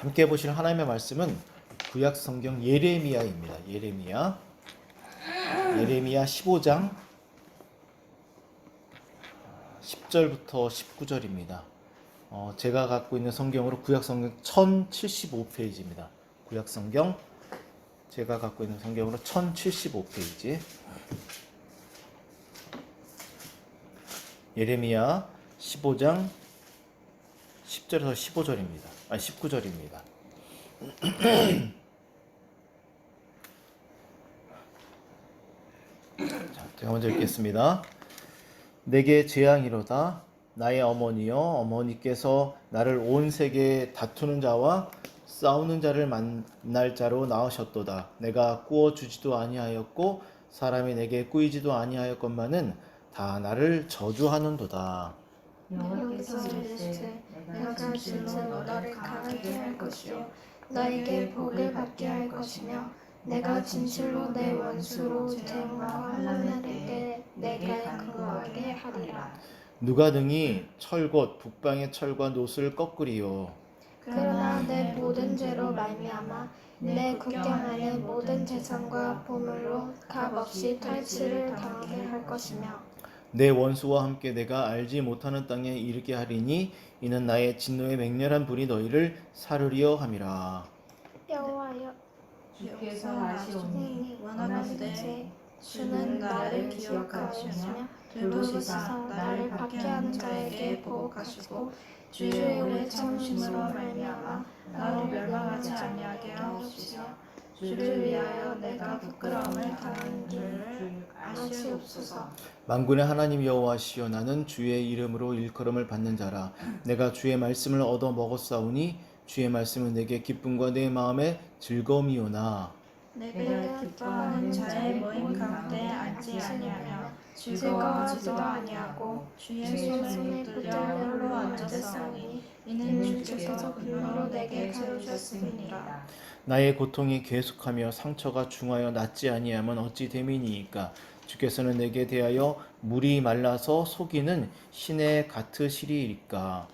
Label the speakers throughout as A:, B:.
A: 함께 보실 하나님의 말씀은 구약 성경 예레미야입니다. 예레미야 15장 10절부터 19절입니다. 제가 갖고 있는 성경으로 구약 성경 1075페이지입니다. 구약 성경 제가 갖고 있는 성경으로 1075페이지. 예레미야 15장 10절에서 15절입니다. 19절입니다. 자, 제가 먼저 읽겠습니다. 내게 재앙이로다. 나의 어머니여, 어머니께서 나를 온 세계에 다투는 자와 싸우는 자를 만날 자로 낳으셨도다. 내가 꾸어주지도 아니하였고 사람이 내게 꾸이지도 아니하였건만은 다 나를 저주하는도다.
B: 여호와께서 이르시되 내가 진실로 너를 강하게 할 것이요 너에게 복을 받게 할 것이며 내가 진실로 내 원수로 대무와 환난에게 내가 근거하게 하리라.
A: 누가 능히 철곧 북방의 철과 놋을 꺾으리요.
B: 그러나 내 모든 죄로 말미암아 내 국경안의 모든 재산과 보물로 값없이 탈취를 당하게 할 것이며
A: 내 원수와 함께 내가 알지 못하는 땅에 이르게 하리니 이는 나의 진노의 맹렬한 불이 너희를 사르리어 함이라.
B: 여호와여
C: 주께서 하시오니 원하시되
B: 주는 나를 기억하시며 들도시사 나를 박해하는 자에게 보복하시고 주의 오래 참으심으로 말미암아 나를 멸망하지 아니하게 하옵시며 주를 위하여 내가 부끄러움을 당한 줄을 아시옵소서.
A: 만군의 하나님 여호와시여, 나는 주의 이름으로 일컬음을 받는 자라. 내가 주의 말씀을 얻어 먹었사오니 주의 말씀은 내게 기쁨과 내 마음의 즐거움이오나.
B: 내가 기뻐하는 자의 모임 가운데 앉지 아니하며 즐거워하지도 아니하고 주의 손에 붙들려 홀로 앉았사오니 이는 주께서 분노로 내게 가르쳤음이니라.
A: 나의 고통이 계속하며 상처가 중하여 낫지 아니하면 어찌 됨이니이까. 주께서는 내게 대하여 물이 말라서 속이는 신에 같으시리이까.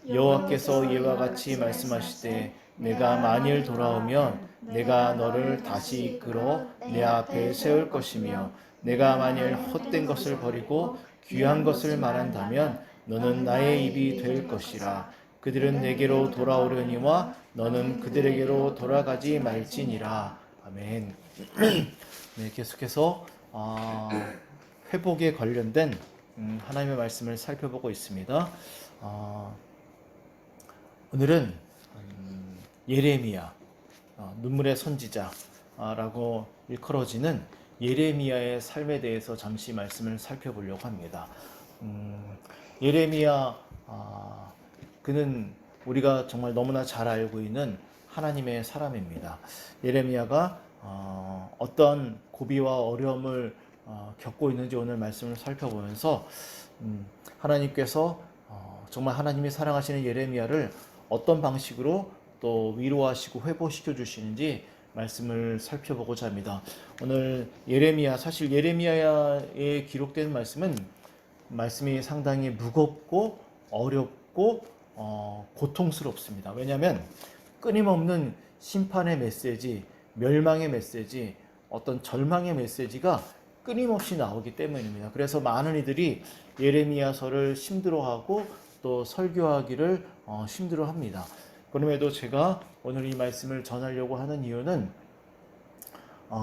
A: 여호와께서 이와 같이 말씀하시되 내가 만일 돌아오면 내가 너를 다시 이끌어 내 앞에 세울 것이며 내가 만일 헛된 것을 버리고 귀한 것을 말한다면 너는 나의 입이 될 것이라. 그들은 내게로 돌아오려니와 너는 그들에게로 돌아가지 말지니라. 아멘. 네, 계속해서 회복에 관련된 하나님의 말씀을 살펴보고 있습니다. 오늘은 예레미야, 눈물의 선지자라고 일컬어지는 예레미야의 삶에 대해서 잠시 말씀을 살펴보려고 합니다. 예레미야, 그는 우리가 정말 너무나 잘 알고 있는 하나님의 사람입니다. 예레미야가 어떤 고비와 어려움을 겪고 있는지 오늘 말씀을 살펴보면서 하나님께서 정말 하나님이 사랑하시는 예레미야를 어떤 방식으로 또 위로하시고 회복시켜 주시는지 말씀을 살펴보고자 합니다. 오늘 예레미야, 사실 예레미야에 기록된 말씀이 상당히 무겁고 어렵고 고통스럽습니다. 왜냐하면 끊임없는 심판의 메시지, 멸망의 메시지, 어떤 절망의 메시지가 끊임없이 나오기 때문입니다. 그래서 많은 이들이 예레미야서를 힘들어하고 또 설교하기를 힘들어합니다. 그럼에도 제가 오늘 이 말씀을 전하려고 하는 이유는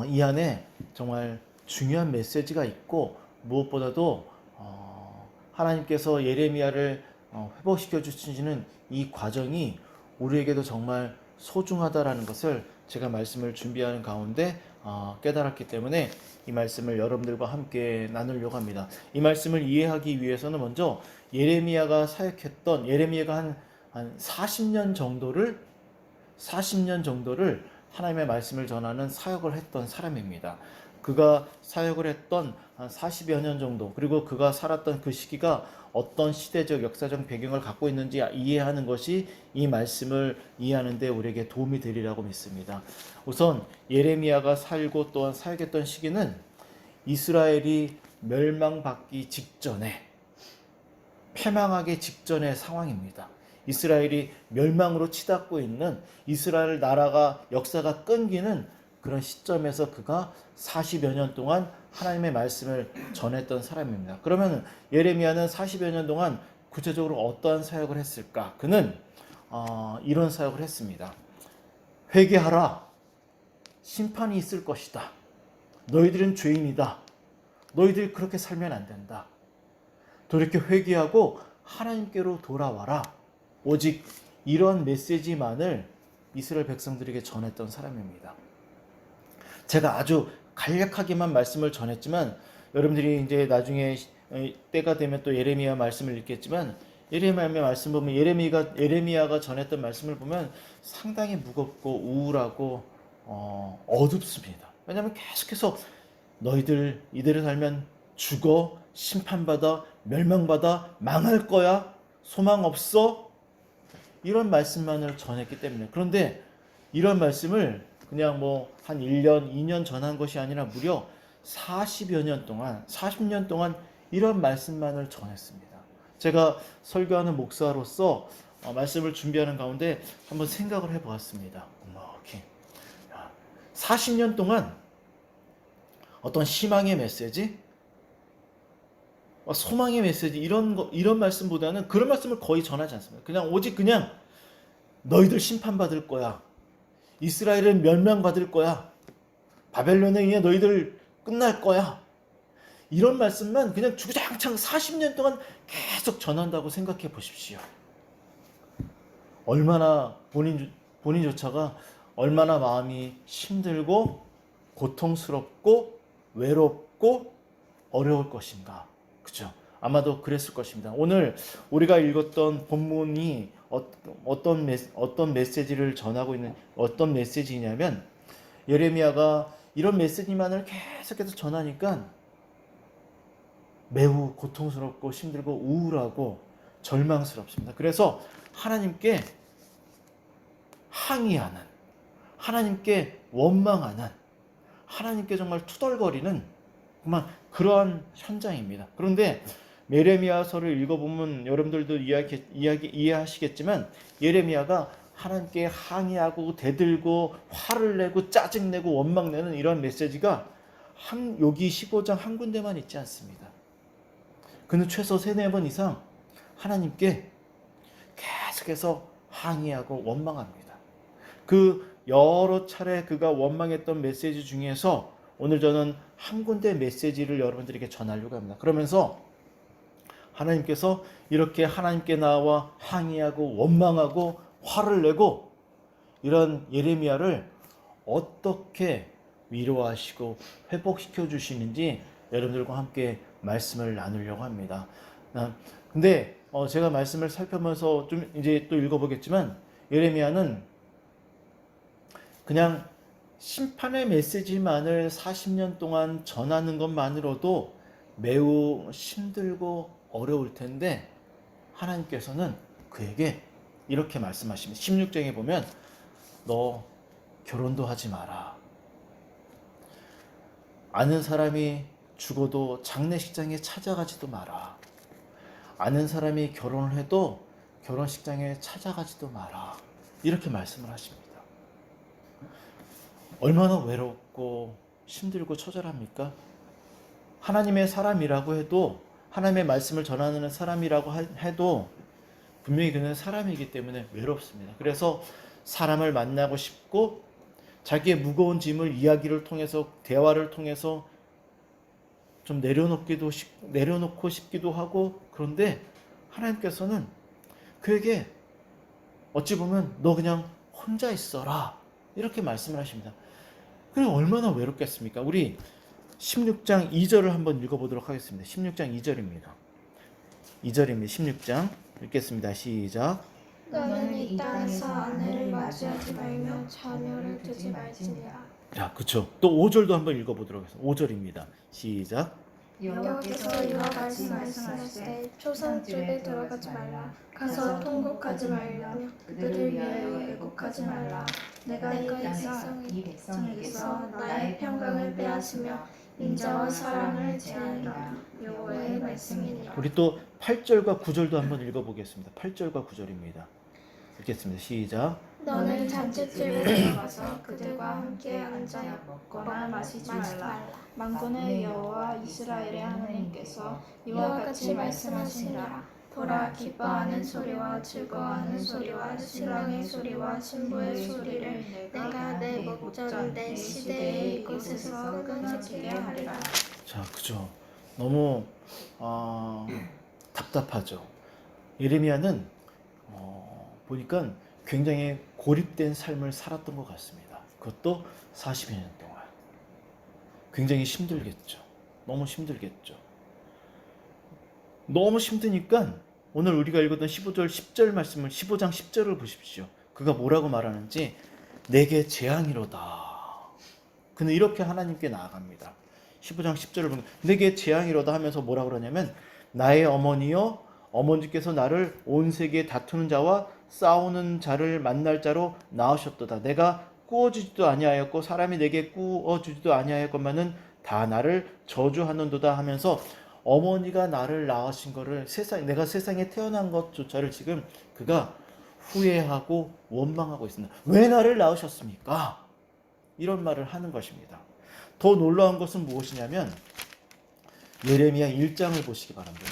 A: 이 안에 정말 중요한 메시지가 있고 무엇보다도 하나님께서 예레미야를 회복시켜 주시는 이 과정이 우리에게도 정말 소중하다라는 것을 제가 말씀을 준비하는 가운데 깨달았기 때문에 이 말씀을 여러분들과 함께 나누려고 합니다. 이 말씀을 이해하기 위해서는 먼저 예레미야가 한 40년 정도를 하나님의 말씀을 전하는 사역을 했던 사람입니다. 그가 사역을 했던 한 40여 년 정도, 그리고 그가 살았던 그 시기가 어떤 시대적 역사적 배경을 갖고 있는지 이해하는 것이 이 말씀을 이해하는 데 우리에게 도움이 되리라고 믿습니다. 우선 예레미야가 살고 또한 사역했던 시기는 이스라엘이 멸망받기 직전에, 패망하기 직전의 상황입니다. 이스라엘이 멸망으로 치닫고 있는 이스라엘 나라가 역사가 끊기는 그런 시점에서 그가 40여 년 동안 하나님의 말씀을 전했던 사람입니다. 그러면 예레미야는 40여 년 동안 구체적으로 어떠한 사역을 했을까? 그는 이런 사역을 했습니다. 회개하라. 심판이 있을 것이다. 너희들은 죄인이다. 너희들이 그렇게 살면 안 된다. 돌이켜 회개하고 하나님께로 돌아와라. 오직 이런 메시지만을 이스라엘 백성들에게 전했던 사람입니다. 제가 아주 간략하게만 말씀을 전했지만 여러분들이 이제 나중에 때가 되면 또 예레미야 말씀을 읽겠지만 예레미야 말씀 보면 예레미야가 전했던 말씀을 보면 상당히 무겁고 우울하고 어둡습니다. 왜냐하면 계속해서 너희들 이대로 살면 죽어, 심판받아, 멸망받아, 망할 거야, 소망 없어, 이런 말씀만을 전했기 때문에. 그런데 이런 말씀을 그냥 뭐 한 1년, 2년 전한 것이 아니라 무려 40여 년 동안, 40년 동안 이런 말씀만을 전했습니다. 제가 설교하는 목사로서 말씀을 준비하는 가운데 한번 생각을 해보았습니다. 40년 동안 어떤 희망의 메시지, 소망의 메시지 이런 말씀보다는 그런 말씀을 거의 전하지 않습니다. 그냥 오직 그냥 너희들 심판받을 거야. 이스라엘은 멸망받을 거야. 바벨론에 의해 너희들 끝날 거야. 이런 말씀만 그냥 주구장창 40년 동안 계속 전한다고 생각해 보십시오. 얼마나 본인조차가 얼마나 마음이 힘들고 고통스럽고 외롭고 어려울 것인가. 그죠? 아마도 그랬을 것입니다. 오늘 우리가 읽었던 본문이 어떤 메시지를 전하고 있는 어떤 메시지냐면 예레미야가 이런 메시지만을 계속해서 전하니까 매우 고통스럽고 힘들고 우울하고 절망스럽습니다. 그래서 하나님께 항의하는, 하나님께 원망하는, 하나님께 정말 투덜거리는 정말 그러한 현장입니다. 그런데 예레미야서를 읽어보면 여러분들도 이해하시겠지만 예레미야가 하나님께 항의하고 대들고 화를 내고 짜증내고 원망내는 이런 메시지가 여기 15장 한 군데만 있지 않습니다. 그는 최소 3-4번 이상 하나님께 계속해서 항의하고 원망합니다. 그 여러 차례 그가 원망했던 메시지 중에서 오늘 저는 한 군데 메시지를 여러분들에게 전하려고 합니다. 그러면서 하나님께서 이렇게 하나님께 나와 항의하고 원망하고 화를 내고 이런 예레미야를 어떻게 위로하시고 회복시켜 주시는지 여러분들과 함께 말씀을 나누려고 합니다. 근데 제가 말씀을 살펴보면서 좀 이제 또 읽어보겠지만 예레미야는 그냥 심판의 메시지만을 40년 동안 전하는 것만으로도 매우 힘들고 어려울 텐데 하나님께서는 그에게 이렇게 말씀하십니다. 16장에 보면 너 결혼도 하지 마라. 아는 사람이 죽어도 장례식장에 찾아가지도 마라. 아는 사람이 결혼을 해도 결혼식장에 찾아가지도 마라. 이렇게 말씀을 하십니다. 얼마나 외롭고 힘들고 처절합니까? 하나님의 사람이라고 해도 하나님의 말씀을 전하는 사람이라고 해도 분명히 그는 사람이기 때문에 외롭습니다. 그래서 사람을 만나고 싶고 자기의 무거운 짐을 이야기를 통해서 대화를 통해서 좀 내려놓고 싶기도 하고 그런데 하나님께서는 그에게 어찌 보면 너 그냥 혼자 있어라 이렇게 말씀을 하십니다. 그럼 얼마나 외롭겠습니까? 우리 16장 2절을 한번 읽어보도록 하겠습니다. 16장 2절입니다. 16장 읽겠습니다. 시작.
B: 너는 이 땅에서 아내를 맞이하지 말며 자녀를 두지 말지니라.
A: 자, 그쵸. 또 5절도 한번 읽어보도록 하겠습니다. 5절입니다. 시작.
B: 여호와께서 이와 같이 말씀하시되 초상 집에 들어가지 말라. 가서 통곡하지 말라며 그들을 위하여 애곡하지 말라. 내가 이 백성에게서 나의 평강을 빼앗으며 인자와 사랑을 제하리라. 여호와의 말씀이니라.
A: 우리 또 8절과 9절도 한번 읽어보겠습니다. 8절과 9절입니다. 읽겠습니다. 시작.
B: 너는 잔치집에 들어가서 그들과 함께 앉아 먹거나 마시지 말라.
C: 만군의 여호와 이스라엘의 하나님께서
B: 이와 같이 말씀하시니라. 보라, 기뻐하는 소리와 즐거워하는 소리와 신랑의 소리와 신부의 소리를 내가 내 목전 내 시대에 이곳에서 끊어지게 하리라.
A: 자, 그죠. 너무 답답하죠. 예레미야는 보니까 굉장히 고립된 삶을 살았던 것 같습니다. 그것도 40여 년 동안. 굉장히 힘들겠죠. 너무 힘들겠죠. 너무 힘드니까 오늘 우리가 읽었던 15절 10절 말씀을 15장 10절을 보십시오. 그가 뭐라고 말하는지 내게 재앙이로다. 그는 이렇게 하나님께 나아갑니다. 15장 10절을 보면 내게 재앙이로다 하면서 뭐라고 그러냐면 나의 어머니여 어머니께서 나를 온 세계에 다투는 자와 싸우는 자를 만날 자로 낳으셨도다. 내가 꾸어주지도 아니하였고 사람이 내게 꾸어주지도 아니하였건만은 다 나를 저주하는도다 하면서 어머니가 나를 낳으신 거를 내가 세상에 태어난 것조차를 지금 그가 후회하고 원망하고 있습니다. 왜 나를 낳으셨습니까? 이런 말을 하는 것입니다. 더 놀라운 것은 무엇이냐면 예레미야 1장을 보시기 바랍니다.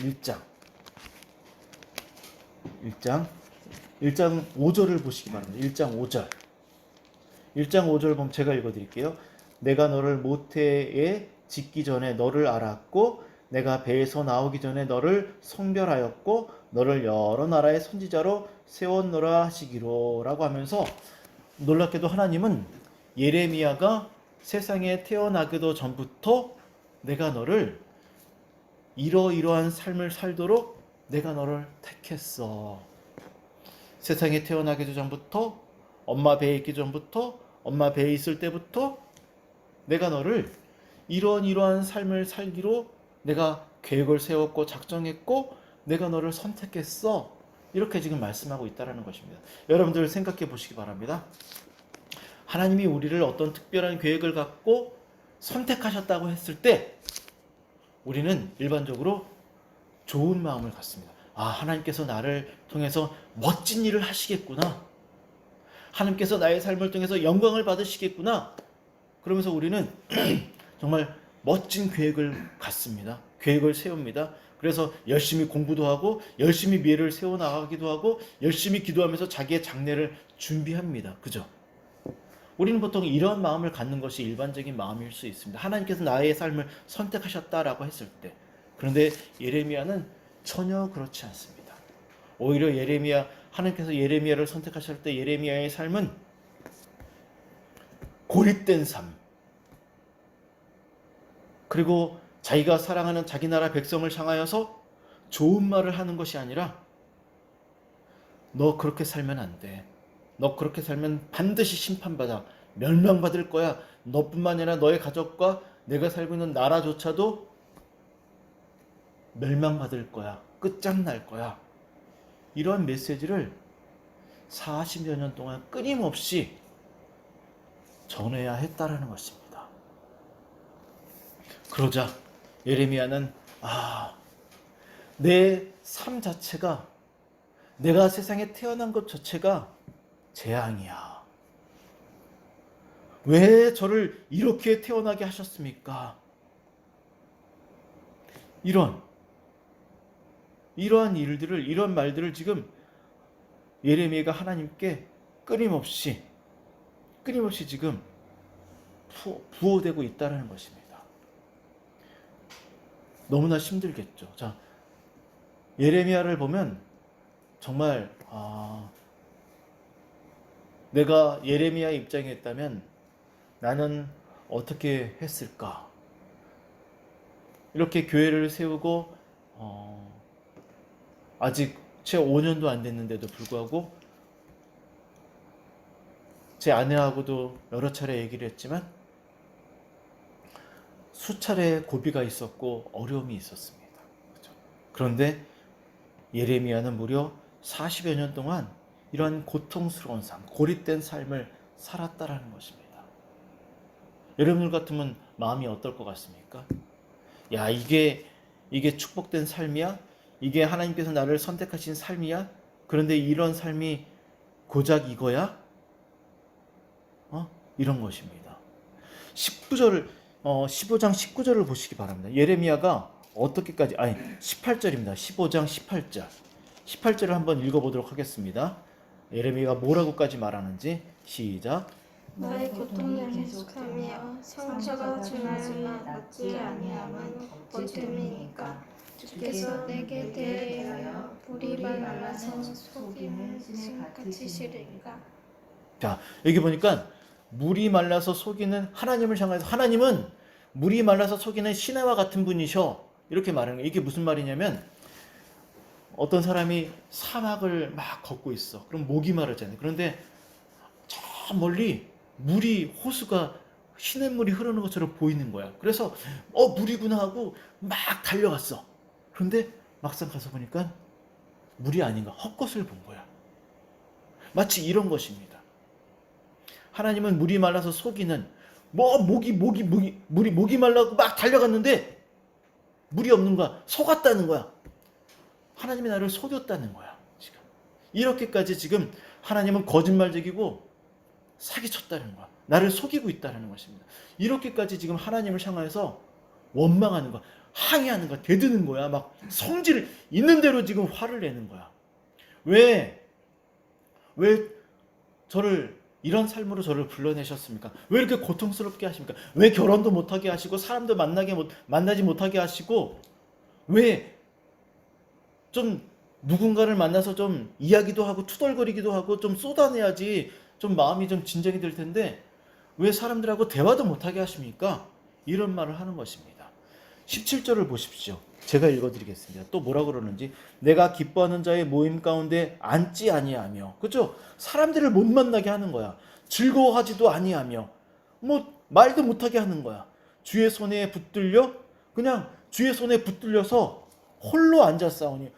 A: 1장 5절을 보시기 바랍니다. 1장 5절. 1장 5절 보면 제가 읽어드릴게요. 내가 너를 모태에 짓기 전에 너를 알았고 내가 배에서 나오기 전에 너를 성별하였고 너를 여러 나라의 선지자로 세웠노라 하시기로 라고 하면서 놀랍게도 하나님은 예레미야가 세상에 태어나기도 전부터 내가 너를 이러이러한 삶을 살도록 내가 너를 택했어. 세상에 태어나기도 전부터 엄마 배에 있기 전부터 엄마 배에 있을 때부터 내가 너를 이러한 삶을 살기로 내가 계획을 세웠고 작정했고 내가 너를 선택했어. 이렇게 지금 말씀하고 있다는 것입니다. 여러분들 생각해 보시기 바랍니다. 하나님이 우리를 어떤 특별한 계획을 갖고 선택하셨다고 했을 때 우리는 일반적으로 좋은 마음을 갖습니다. 하나님께서 나를 통해서 멋진 일을 하시겠구나. 하나님께서 나의 삶을 통해서 영광을 받으시겠구나. 그러면서 우리는 정말 멋진 계획을 갖습니다. 계획을 세웁니다. 그래서 열심히 공부도 하고 열심히 미래를 세워나가기도 하고 열심히 기도하면서 자기의 장래를 준비합니다. 그죠? 우리는 보통 이런 마음을 갖는 것이 일반적인 마음일 수 있습니다. 하나님께서 나의 삶을 선택하셨다라고 했을 때. 그런데 예레미야는 전혀 그렇지 않습니다. 오히려 하나님께서 예레미야를 선택하실 때 예레미야의 삶은 고립된 삶, 그리고 자기가 사랑하는 자기 나라 백성을 향하여서 좋은 말을 하는 것이 아니라 너 그렇게 살면 안 돼. 너 그렇게 살면 반드시 심판받아. 멸망받을 거야. 너뿐만 아니라 너의 가족과 내가 살고 있는 나라조차도 멸망받을 거야. 끝장날 거야. 이러한 메시지를 40여 년 동안 끊임없이 전해야 했다라는 것입니다. 그러자 예레미야는 내 삶 자체가 내가 세상에 태어난 것 자체가 재앙이야. 왜 저를 이렇게 태어나게 하셨습니까? 이러한 일들을, 이런 말들을 지금 예레미야가 하나님께 끊임없이 지금 부어대고 있다는 것입니다. 너무나 힘들겠죠. 자, 예레미야를 보면 정말 내가 예레미야 입장에 있다면 나는 어떻게 했을까? 이렇게 교회를 세우고 아직 채 5년도 안 됐는데도 불구하고 제 아내하고도 여러 차례 얘기를 했지만 수차례 고비가 있었고 어려움이 있었습니다. 그렇죠? 그런데 예레미야는 무려 40여 년 동안 이러한 고통스러운 삶, 고립된 삶을 살았다라는 것입니다. 여러분들 같으면 마음이 어떨 것 같습니까? 야, 이게 축복된 삶이야? 이게 하나님께서 나를 선택하신 삶이야? 그런데 이런 삶이 고작 이거야? 이런 것입니다. 15장 19절을 보시기 바랍니다. 예레미야가 어떻게까지 18절입니다. 15장 18절. 18절을 한번 읽어보도록 하겠습니다. 예레미야가 뭐라고까지 말하는지 시작.
B: 나의 고통을 계속하며 상처가 중하지만 낫지 아니함은 어됨이니까 주께서 내게 대하여 불이 말라서 속임을 신같이 시리까.
A: 자, 여기 보니까 물이 말라서 속이는 하나님을 향해서 하나님은 물이 말라서 속이는 시내와 같은 분이셔. 이렇게 말하는 거예요. 이게 무슨 말이냐면 어떤 사람이 사막을 막 걷고 있어. 그럼 목이 마르잖아요. 그런데 저 멀리 물이 호수가 시냇물이 흐르는 것처럼 보이는 거야. 그래서 물이구나 하고 막 달려갔어. 그런데 막상 가서 보니까 물이 아닌가 헛것을 본 거야. 마치 이런 것입니다. 하나님은 물이 말라서 속이는 목이 말라고 막 달려갔는데 물이 없는 거야. 속았다는 거야. 하나님이 나를 속였다는 거야. 지금 이렇게까지 지금 하나님은 거짓말쟁이고 사기쳤다는 거야. 나를 속이고 있다는 것입니다. 이렇게까지 지금 하나님을 향해서 원망하는 거야. 항의하는 거야. 대드는 거야. 막 성질을 있는 대로 지금 화를 내는 거야. 왜 저를 이런 삶으로 저를 불러내셨습니까? 왜 이렇게 고통스럽게 하십니까? 왜 결혼도 못하게 하시고 사람도 만나지 못하게 하시고 왜 좀 누군가를 만나서 좀 이야기도 하고 투덜거리기도 하고 좀 쏟아내야지 좀 마음이 좀 진정이 될 텐데 왜 사람들하고 대화도 못하게 하십니까? 이런 말을 하는 것입니다. 17절을 보십시오. 제가 읽어드리겠습니다. 또 뭐라 그러는지 내가 기뻐하는 자의 모임 가운데 앉지 아니하며 그죠? 사람들을 못 만나게 하는 거야. 즐거워하지도 아니하며 말도 못하게 하는 거야. 주의 손에 붙들려서 홀로 앉았사오니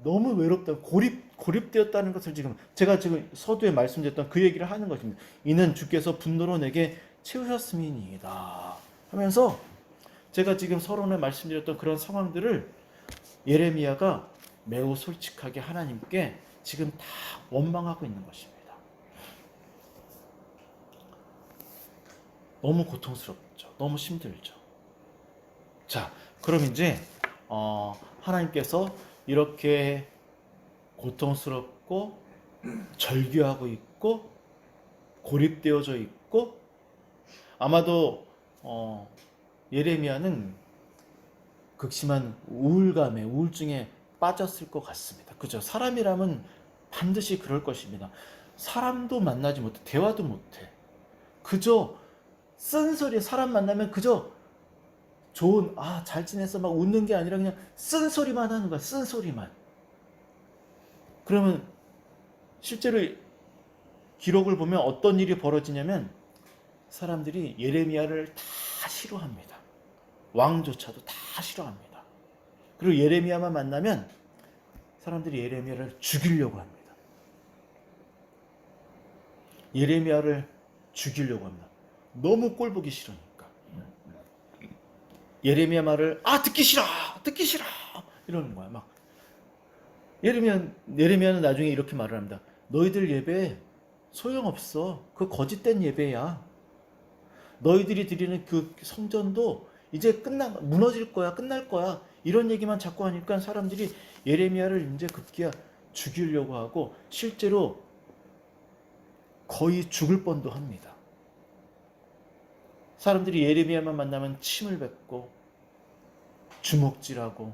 A: 너무 외롭다. 고립되었다는 것을 제가 지금 서두에 말씀드렸던 그 얘기를 하는 것입니다. 이는 주께서 분노로 내게 채우셨음이니이다 하면서 제가 지금 서론에 말씀드렸던 그런 상황들을 예레미야가 매우 솔직하게 하나님께 지금 다 원망하고 있는 것입니다. 너무 고통스럽죠. 너무 힘들죠. 자, 그럼 이제 하나님께서 이렇게 고통스럽고 절규하고 있고 고립되어져 있고 아마도 예레미야는 극심한 우울증에 빠졌을 것 같습니다. 그죠? 사람이라면 반드시 그럴 것입니다. 사람도 만나지 못해, 대화도 못해. 그저 쓴소리, 사람 만나면 그저 좋은 잘 지냈어 막 웃는 게 아니라 그냥 쓴소리만 하는 거야. 쓴소리만. 그러면 실제로 기록을 보면 어떤 일이 벌어지냐면 사람들이 예레미야를 다 싫어합니다. 왕조차도 다 싫어합니다. 그리고 예레미야만 만나면 사람들이 예레미야를 죽이려고 합니다. 예레미야를 죽이려고 합니다. 너무 꼴보기 싫으니까. 예레미야 말을 듣기 싫어 이러는 거야. 막 예레미야는 나중에 이렇게 말을 합니다. 너희들 예배 소용없어. 그 거짓된 예배야. 너희들이 드리는 그 성전도 이제 무너질 거야. 끝날 거야. 이런 얘기만 자꾸 하니까 사람들이 예레미야를 이제 급기야 죽이려고 하고 실제로 거의 죽을 뻔도 합니다. 사람들이 예레미야만 만나면 침을 뱉고 주먹질하고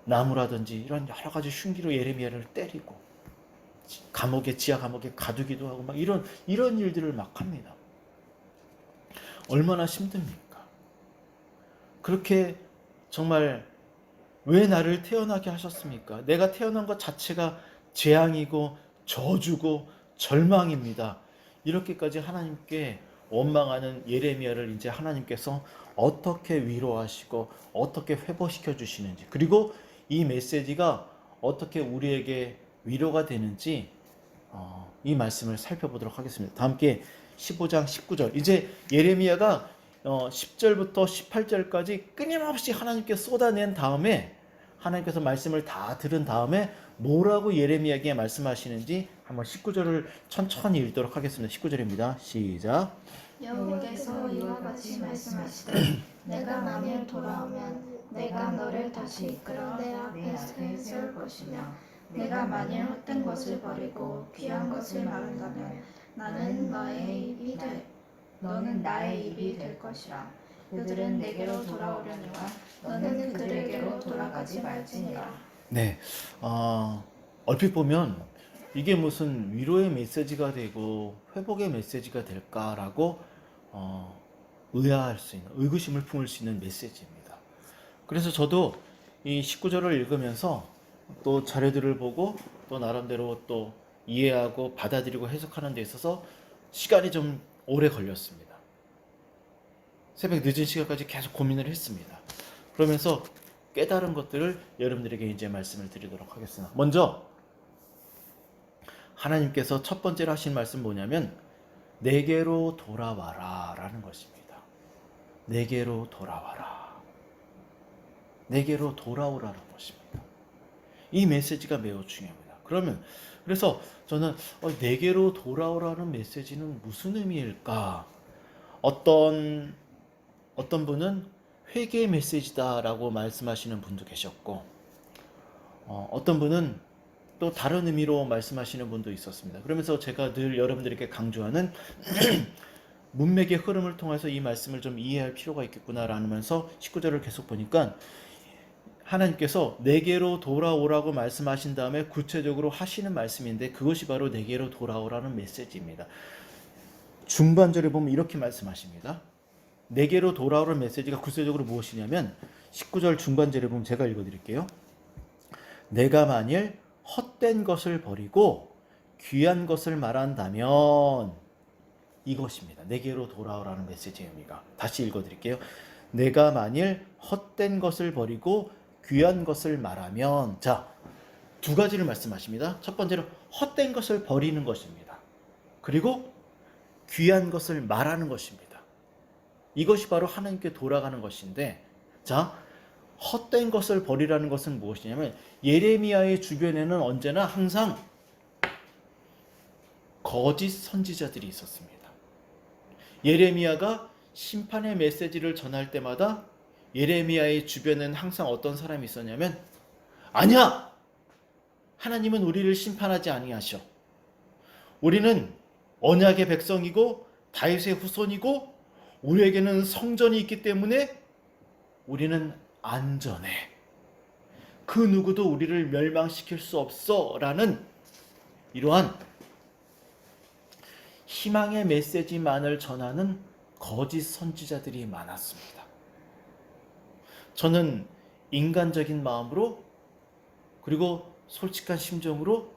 A: 나무라든지 이런 여러 가지 흉기로 예레미야를 때리고 지하 감옥에 가두기도 하고 막 이런 일들을 막 합니다. 얼마나 힘듭니까? 그렇게 정말 왜 나를 태어나게 하셨습니까? 내가 태어난 것 자체가 재앙이고 저주고 절망입니다. 이렇게까지 하나님께 원망하는 예레미야를 이제 하나님께서 어떻게 위로하시고 어떻게 회복시켜 주시는지 그리고 이 메시지가 어떻게 우리에게 위로가 되는지 이 말씀을 살펴보도록 하겠습니다. 다 함께 15장 19절 이제 예레미야가 10절부터 18절까지 끊임없이 하나님께 쏟아낸 다음에 하나님께서 말씀을 다 들은 다음에 뭐라고 예레미야에게 말씀하시는지 한번 19절을 천천히 읽도록 하겠습니다. 19절입니다. 시작.
C: 여호와께서 이와 같이 말씀하시되
B: 내가 만일 돌아오면 내가 너를 다시 이끌어 내 앞에 세울 것이며
C: 내가 만일 헛된 것을 버리고 귀한 것을 말한다면 너는 나의 입이 될 것이라. 그들은 내게로 돌아오려니와 너는 그들에게로 돌아가지 말지니라.
A: 네, 얼핏 보면 이게 무슨 위로의 메시지가 되고 회복의 메시지가 될까라고 의아할 수 있는, 의구심을 품을 수 있는 메시지입니다. 그래서 저도 이 19절을 읽으면서 또 자료들을 보고 또 나름대로 또 이해하고 받아들이고 해석하는 데 있어서 시간이 좀 오래 걸렸습니다. 새벽 늦은 시간까지 계속 고민을 했습니다. 그러면서 깨달은 것들을 여러분들에게 이제 말씀을 드리도록 하겠습니다. 먼저 하나님께서 첫 번째로 하신 말씀 뭐냐면 내게로 돌아와라 라는 것입니다. 내게로 돌아와라. 내게로 돌아오라는 것입니다. 이 메시지가 매우 중요합니다. 그래서 저는 내게로 돌아오라는 메시지는 무슨 의미일까? 어떤 분은 회개의 메시지다라고 말씀하시는 분도 계셨고, 어떤 분은 또 다른 의미로 말씀하시는 분도 있었습니다. 그러면서 제가 늘 여러분들에게 강조하는 문맥의 흐름을 통해서 이 말씀을 좀 이해할 필요가 있겠구나라면서 19절을 계속 보니까 하나님께서 내게로 돌아오라고 말씀하신 다음에 구체적으로 하시는 말씀인데 그것이 바로 내게로 돌아오라는 메시지입니다. 중반절에 보면 이렇게 말씀하십니다. 내게로 돌아오라는 메시지가 구체적으로 무엇이냐면 19절 중반절에 보면 제가 읽어드릴게요. 내가 만일 헛된 것을 버리고 귀한 것을 말한다면, 이것입니다. 내게로 돌아오라는 메시지의 의미가. 다시 읽어드릴게요. 내가 만일 헛된 것을 버리고 귀한 것을 말하면, 자, 두 가지를 말씀하십니다. 첫 번째로 헛된 것을 버리는 것입니다. 그리고 귀한 것을 말하는 것입니다. 이것이 바로 하나님께 돌아가는 것인데, 자, 헛된 것을 버리라는 것은 무엇이냐면 예레미야의 주변에는 언제나 항상 거짓 선지자들이 있었습니다. 예레미야가 심판의 메시지를 전할 때마다 예레미야의 주변에는 항상 어떤 사람이 있었냐면, 아니야! 하나님은 우리를 심판하지 아니하셔. 우리는 언약의 백성이고 다윗의 후손이고 우리에게는 성전이 있기 때문에 우리는 안전해. 그 누구도 우리를 멸망시킬 수 없어 라는 이러한 희망의 메시지만을 전하는 거짓 선지자들이 많았습니다. 저는 인간적인 마음으로 그리고 솔직한 심정으로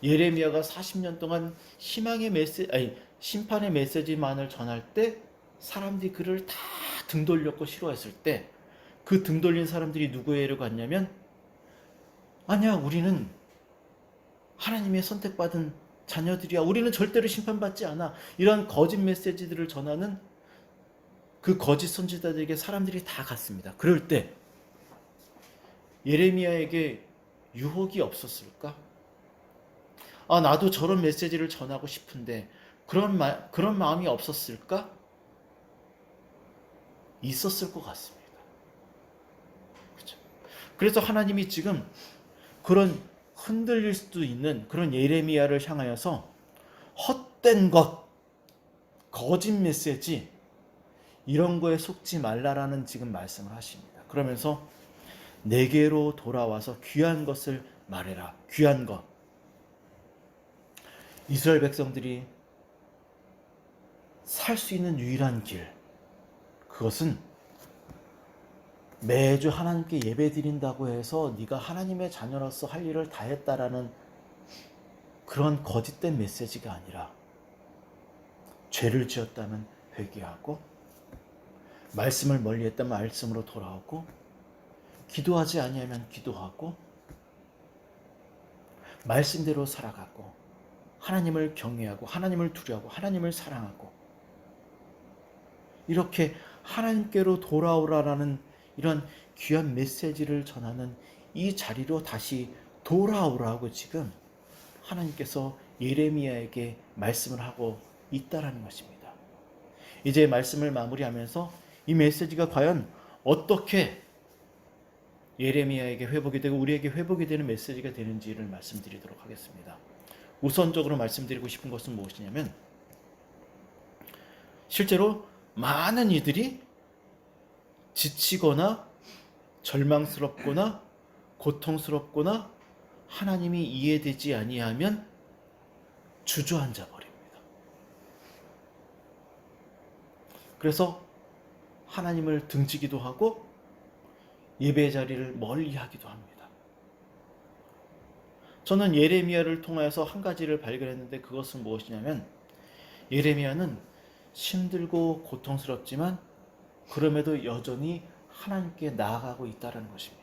A: 예레미야가 40년 동안 심판의 메시지만을 전할 때 사람들이 그를 다 등 돌렸고 싫어했을 때 그 등 돌린 사람들이 누구에게로 갔냐면, 아니야, 우리는 하나님의 선택받은 자녀들이야. 우리는 절대로 심판받지 않아. 이런 거짓 메시지들을 전하는 그 거짓 선지자들에게 사람들이 다 갔습니다. 그럴 때 예레미야에게 유혹이 없었을까? 나도 저런 메시지를 전하고 싶은데 그런 마음이 없었을까? 있었을 것 같습니다. 그렇죠? 그래서 하나님이 지금 그런 흔들릴 수도 있는 그런 예레미야를 향하여서 헛된 것, 거짓 메시지 이런 거에 속지 말라라는 지금 말씀을 하십니다. 그러면서 내게로 돌아와서 귀한 것을 말해라. 귀한 것. 이스라엘 백성들이 살 수 있는 유일한 길, 그것은 매주 하나님께 예배 드린다고 해서 네가 하나님의 자녀로서 할 일을 다 했다라는 그런 거짓된 메시지가 아니라, 죄를 지었다면 회개하고 말씀을 멀리했다면 말씀으로 돌아오고 기도하지 아니하면 기도하고 말씀대로 살아가고 하나님을 경외하고 하나님을 두려워하고 하나님을 사랑하고 이렇게 하나님께로 돌아오라라는 이런 귀한 메시지를 전하는 이 자리로 다시 돌아오라고 지금 하나님께서 예레미야에게 말씀을 하고 있다라는 것입니다. 이제 말씀을 마무리하면서 이 메시지가 과연 어떻게 예레미야에게 회복이 되고 우리에게 회복이 되는 메시지가 되는지를 말씀드리도록 하겠습니다. 우선적으로 말씀드리고 싶은 것은 무엇이냐면, 실제로 많은 이들이 지치거나 절망스럽거나 고통스럽거나 하나님이 이해되지 아니하면 주저앉아 버립니다. 그래서 하나님을 등지기도 하고 예배 자리를 멀리하기도 합니다. 저는 예레미야를 통하여서 한 가지를 발견했는데, 그것은 무엇이냐면, 예레미야는 힘들고 고통스럽지만 그럼에도 여전히 하나님께 나아가고 있다는 것입니다.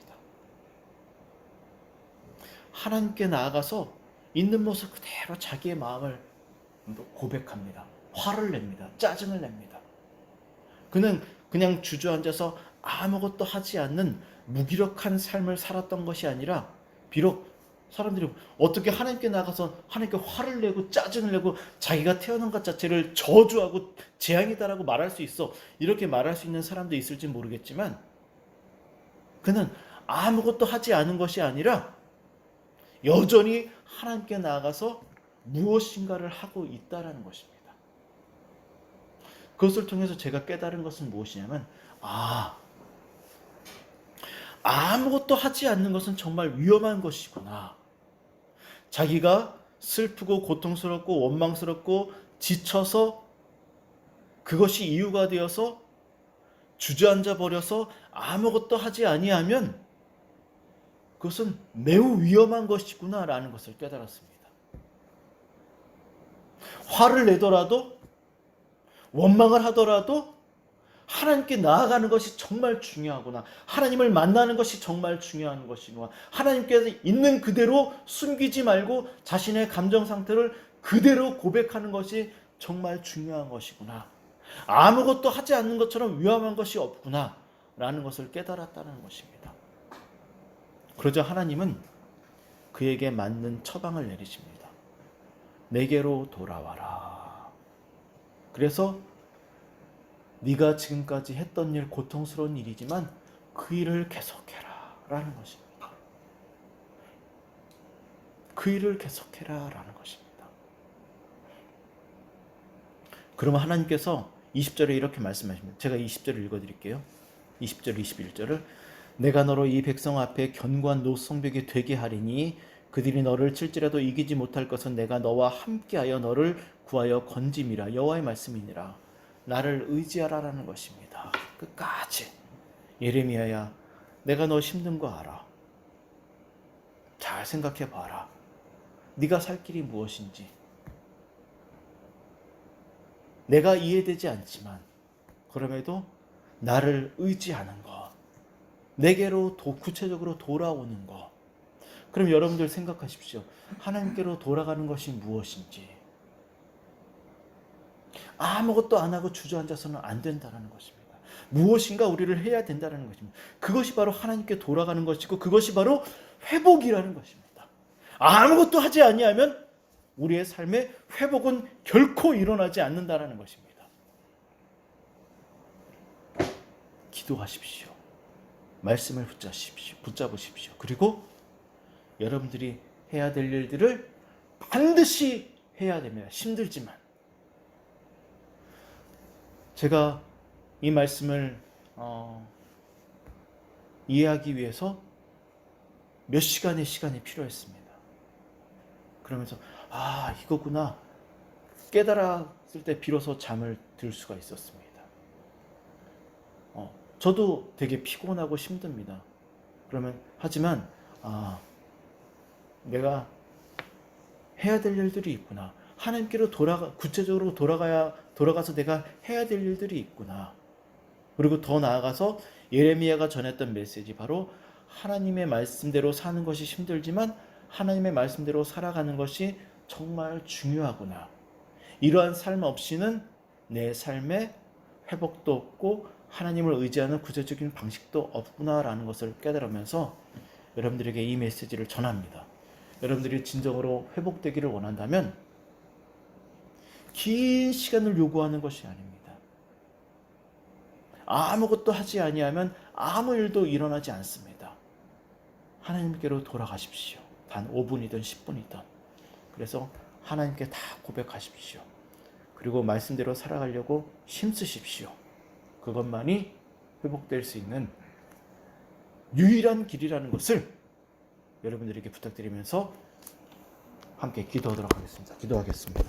A: 하나님께 나아가서 있는 모습 그대로 자기의 마음을 고백합니다. 화를 냅니다. 짜증을 냅니다. 그는 그냥 주저앉아서 아무것도 하지 않는 무기력한 삶을 살았던 것이 아니라, 비록 사람들이 어떻게 하나님께 나가서 하나님께 화를 내고 짜증을 내고 자기가 태어난 것 자체를 저주하고 재앙이다라고 말할 수 있어, 이렇게 말할 수 있는 사람도 있을지 모르겠지만, 그는 아무것도 하지 않은 것이 아니라 여전히 하나님께 나아가서 무엇인가를 하고 있다라는 것입니다. 그것을 통해서 제가 깨달은 것은 무엇이냐면, 아무것도 하지 않는 것은 정말 위험한 것이구나. 자기가 슬프고 고통스럽고 원망스럽고 지쳐서 그것이 이유가 되어서 주저앉아 버려서 아무것도 하지 아니하면 그것은 매우 위험한 것이구나 라는 것을 깨달았습니다. 화를 내더라도 원망을 하더라도 하나님께 나아가는 것이 정말 중요하구나. 하나님을 만나는 것이 정말 중요한 것이구나. 하나님께서 있는 그대로 숨기지 말고 자신의 감정 상태를 그대로 고백하는 것이 정말 중요한 것이구나. 아무것도 하지 않는 것처럼 위험한 것이 없구나 라는 것을 깨달았다는 것입니다. 그러자 하나님은 그에게 맞는 처방을 내리십니다. 내게로 돌아와라. 그래서 네가 지금까지 했던 일 고통스러운 일이지만 그 일을 계속해라 라는 것입니다. 그 일을 계속해라 라는 것입니다. 그러면 하나님께서 20절에 이렇게 말씀하십니다. 제가 20절을 읽어드릴게요. 20절 21절을 내가 너로 이 백성 앞에 견고한 노성벽이 되게 하리니 그들이 너를 칠지라도 이기지 못할 것은 내가 너와 함께하여 너를 구하여 건짐이라. 여호와의 말씀이니라. 나를 의지하라라는 것입니다. 끝까지. 예레미야야, 내가 너 힘든 거 알아. 잘 생각해 봐라. 네가 살 길이 무엇인지. 내가 이해되지 않지만 그럼에도 나를 의지하는 것, 내게로 구체적으로 돌아오는 것. 그럼 여러분들 생각하십시오. 하나님께로 돌아가는 것이 무엇인지. 아무것도 안 하고 주저앉아서는 안 된다는 것입니다. 무엇인가 우리를 해야 된다는 것입니다. 그것이 바로 하나님께 돌아가는 것이고 그것이 바로 회복이라는 것입니다. 아무것도 하지 아니하면 우리의 삶의 회복은 결코 일어나지 않는다는 것입니다. 기도하십시오. 말씀을 붙잡으십시오. 그리고 여러분들이 해야 될 일들을 반드시 해야 됩니다. 힘들지만. 제가 이 말씀을 이해하기 위해서 몇 시간의 시간이 필요했습니다. 그러면서 이거구나 깨달았을 때 비로소 잠을 들 수가 있었습니다. 저도 되게 피곤하고 힘듭니다. 하지만 내가 해야 될 일들이 있구나. 하나님께로 구체적으로 돌아가서 내가 해야 될 일들이 있구나. 그리고 더 나아가서 예레미야가 전했던 메시지, 바로 하나님의 말씀대로 사는 것이 힘들지만 하나님의 말씀대로 살아가는 것이 정말 중요하구나. 이러한 삶 없이는 내 삶에 회복도 없고 하나님을 의지하는 구체적인 방식도 없구나라는 것을 깨달으면서 여러분들에게 이 메시지를 전합니다. 여러분들이 진정으로 회복되기를 원한다면 긴 시간을 요구하는 것이 아닙니다. 아무것도 하지 아니하면 아무 일도 일어나지 않습니다. 하나님께로 돌아가십시오. 단 5분이든 10분이든. 그래서 하나님께 다 고백하십시오. 그리고 말씀대로 살아가려고 힘쓰십시오. 그것만이 회복될 수 있는 유일한 길이라는 것을 여러분들에게 부탁드리면서 함께 기도하도록 하겠습니다. 기도하겠습니다.